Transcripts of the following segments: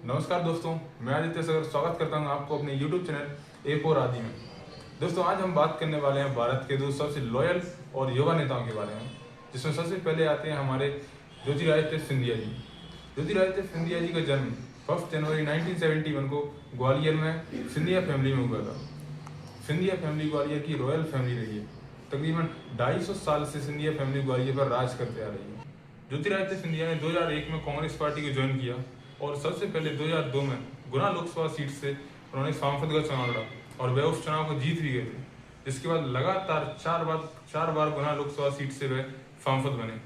नमस्कार दोस्तों, मैं आदित्य सगर स्वागत करता हूं आपको अपने YouTube चैनल एक और आदि में। दोस्तों, आज हम बात करने वाले हैं भारत के दो सबसे लॉयल और युवा नेताओं के बारे में, जिसमें सबसे पहले आते हैं हमारे ज्योतिरादित्य सिंधिया जी। ज्योतिरादित्य सिंधिया जी का जन्म 1 जनवरी 1971 को ग्वालियर में सिंधिया फैमिली में हुआ था। सिंधिया फैमिली ग्वालियर की रॉयल फैमिली रही है। तकरीबन 250 साल से सिंधिया फैमिली ग्वालियर पर राज करते आ रही है। ज्योतिरादित्य सिंधिया ने 2001 में कांग्रेस पार्टी को ज्वाइन किया और सबसे पहले 2002 में गुना लोकसभा सीट से उन्होंने सांसद का चुनाव लड़ा और वह उस चुनाव को जीत भी गए थे। जिसके बाद लगातार चार बार गुना लोकसभा सीट से वह सांसद बने,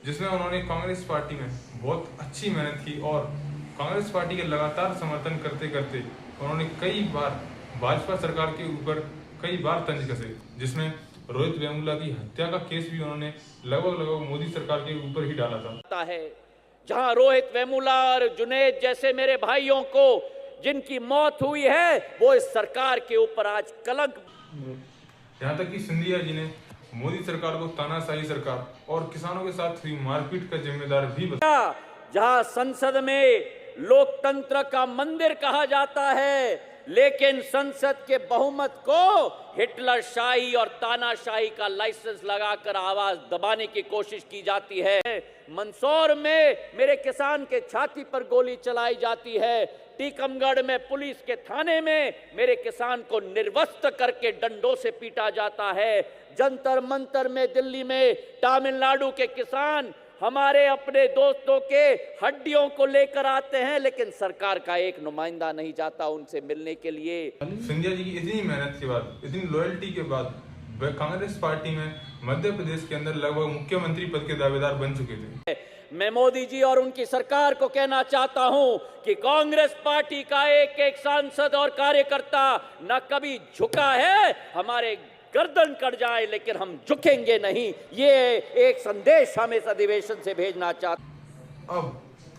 जिसमें उन्होंने कांग्रेस पार्टी में बहुत अच्छी मेहनत की और कांग्रेस पार्टी के लगातार समर्थन करते करते उन्होंने कई बार भाजपा सरकार के ऊपर कई बार तंज कसे, जिसमें रोहित वेमुला की हत्या का केस भी उन्होंने लगभग मोदी सरकार के ऊपर ही डाला था। जहां रोहित वेमुला और जुनैद जैसे मेरे भाइयों को जिनकी मौत हुई है, वो इस सरकार के ऊपर आज कलंक। यहाँ तक कि सिंधिया जी ने मोदी सरकार को तानाशाही सरकार और किसानों के साथ हुई मारपीट का जिम्मेदार भी बताया। जहां संसद में लोकतंत्र का मंदिर कहा जाता है, लेकिन संसद के बहुमत को हिटलर शाही और तानाशाही का लाइसेंस लगाकर आवाज दबाने की कोशिश की जाती है। मंदसौर में मेरे किसान के छाती पर गोली चलाई जाती है। टीकमगढ़ में पुलिस के थाने में मेरे किसान को निर्वस्त्र करके डंडों से पीटा जाता है। जंतर मंतर में दिल्ली में तमिलनाडु के किसान हमारे अपने दोस्तों के हड्डियों को लेकर आते हैं, लेकिन सरकार का एक नुमाइंदा नहीं जाता उनसे मिलने के लिए। सिंधिया जी की इतनी मेहनत के बाद, इतनी लॉयल्टी के बाद वह कांग्रेस पार्टी में मध्य प्रदेश के अंदर लगभग मुख्यमंत्री पद के दावेदार बन चुके थे। मैं मोदी जी और उनकी सरकार को कहना चाहता हूं कि कांग्रेस पार्टी का एक एक सांसद और कार्यकर्ता न कभी झुका है। हमारे गर्दन कट जाए लेकिन हम झुकेंगे नहीं, ये एक संदेश हम इस अधिवेशन से भेजना चाहते।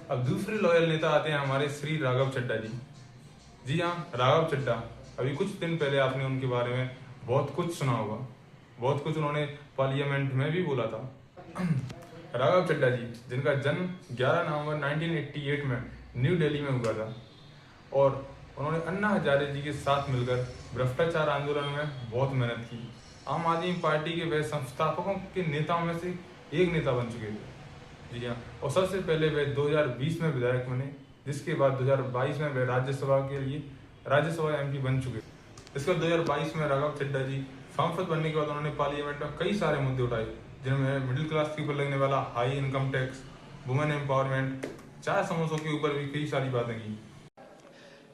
अब दूसरे लॉयल नेता आते हैं हमारे श्री राघव चड्ढा जी। जी हाँ, राघव चड्ढा। अभी कुछ दिन पहले आपने उनके बारे में बहुत कुछ सुना होगा, बहुत कुछ उन्होंने पार्लियामेंट में भी बोला था। राघव चड्ढा जी, जिनका जन्म 11 नवंबर 1988 में न्यू दिल्ली में हुआ था और उन्होंने अन्ना हजारे जी के साथ मिलकर भ्रष्टाचार आंदोलन में बहुत मेहनत की। आम आदमी पार्टी के वह संस्थापकों के नेताओं में से एक नेता बन चुके थे। जी हाँ, और सबसे पहले वह 2020 में विधायक बने, जिसके बाद 2022 में वह राज्यसभा MP बन चुके। इसके बाद 2022 में राघव चड्ढा जी सांसद बनने के बाद उन्होंने पार्लियामेंट में कई सारे मुद्दे उठाए, जिनमें मिडिल क्लास के ऊपर लगने वाला high income tax, women empowerment, चाय समोसों के ऊपर भी कई सारी बातें की।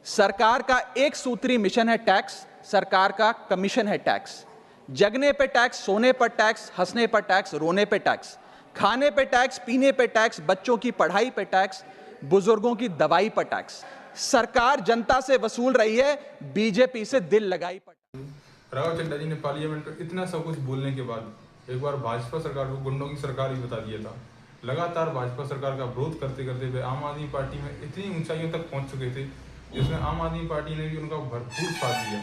सरकार का एक सूत्री मिशन है टैक्स, सरकार का कमीशन है टैक्स। जगने पे टैक्स, सोने पर टैक्स, हंसने पर टैक्स, रोने पे टैक्स, खाने पे टैक्स, पीने पे टैक्स, बच्चों की पढ़ाई पे टैक्स, बुजुर्गों की दवाई पर टैक्स। सरकार जनता से वसूल रही है, बीजेपी से दिल लगाई पर। राघव चड्ढा जी ने पार्लियामेंट में इतना सब कुछ बोलने के बाद एक बार भाजपा सरकार को गुंडों की सरकार भी बता दिया था। लगातार भाजपा सरकार का विरोध करते करते वे आम आदमी पार्टी में इतनी ऊंचाइयों तक पहुंच चुके थे, जिसमें आम आदमी पार्टी ने भी उनका भरपूर साथ दिया।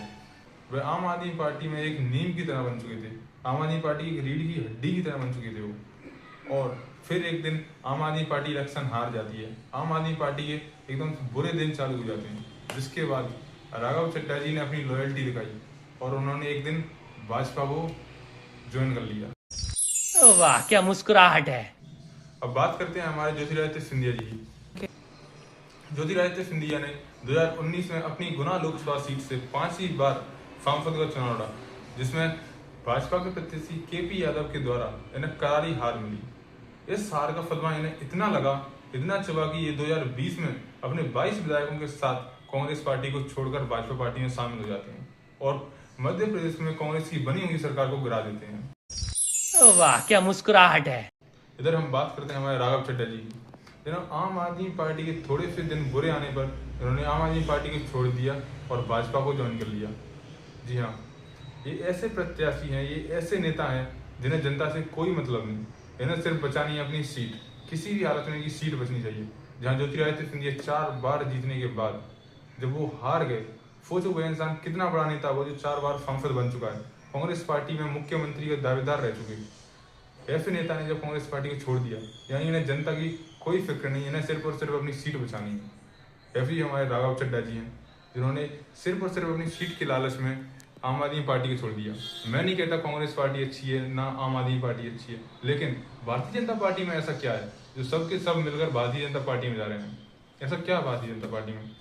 वे आम आदमी पार्टी में एक नीम की तरह बन चुके थे, आम आदमी पार्टी की रीढ़ की हड्डी की तरह बन चुके थे वो। और फिर एक दिन आम आदमी पार्टी इलेक्शन हार जाती है, आम आदमी पार्टी के एकदम बुरे दिन चालू हो जाते हैं, जिसके बाद राघव चड्ढा जी ने अपनी लॉयल्टी दिखाई और उन्होंने एक दिन भाजपा को ज्वाइन कर लिया। वाह, क्या मुस्कुराहट है। अब बात करते हैं हमारे ज्योतिरादित्य सिंधिया जी की। ज्योतिरादित्य सिंधिया ने 2019 में अपनी गुना लोकसभा सीट से 5वीं बार सांसद का चुनाव लड़ा, जिसमें भाजपा के प्रत्याशी KP यादव के द्वारा इन्हें करारी हार मिली। इस हार का फलवा इन्हें इतना चुभा कि ये 2020 में अपने 22 विधायकों के साथ कांग्रेस पार्टी को छोड़कर भाजपा पार्टी में शामिल हो जाते हैं और मध्य प्रदेश में कांग्रेस की बनी हुई सरकार को गिरा देते हैं। वाह, क्या मुस्कुराहट है। इधर हम बात करते हैं हमारे राघव चड्ढा जी की। आम आदमी पार्टी के थोड़े से दिन बुरे आने पर इन्होंने आम आदमी पार्टी को छोड़ दिया और भाजपा को ज्वाइन कर लिया। जी हाँ, ये ऐसे प्रत्याशी हैं, ये ऐसे नेता हैं जिन्हें जनता से कोई मतलब नहीं। इन्हें सिर्फ बचानी है अपनी सीट, किसी भी हालत में इनकी सीट बचनी चाहिए। जहाँ ज्योतिरादित्य सिंधिया 4 बार जीतने के बाद जब वो हार गए, सोचो वह इंसान कितना बड़ा नेता वो जो 4 बार सांसद बन चुका है, कांग्रेस पार्टी में मुख्यमंत्री का दावेदार रह चुके। ऐसे नेता ने जब कांग्रेस पार्टी को छोड़ दिया, यानी इन्हें जनता की कोई फिक्र नहीं, इन्हें सिर्फ और सिर्फ अपनी सीट बचानी है। FE हमारे राघव चड्ढा जी हैं, जिन्होंने सिर्फ और सिर्फ अपनी सीट के लालच में आम आदमी पार्टी को छोड़ दिया। मैं नहीं कहता कांग्रेस पार्टी अच्छी है, ना आम आदमी पार्टी अच्छी है, लेकिन भारतीय जनता पार्टी में ऐसा क्या है जो सबके सब मिलकर भारतीय जनता पार्टी में जा रहे हैं? ऐसा क्या भारतीय जनता पार्टी में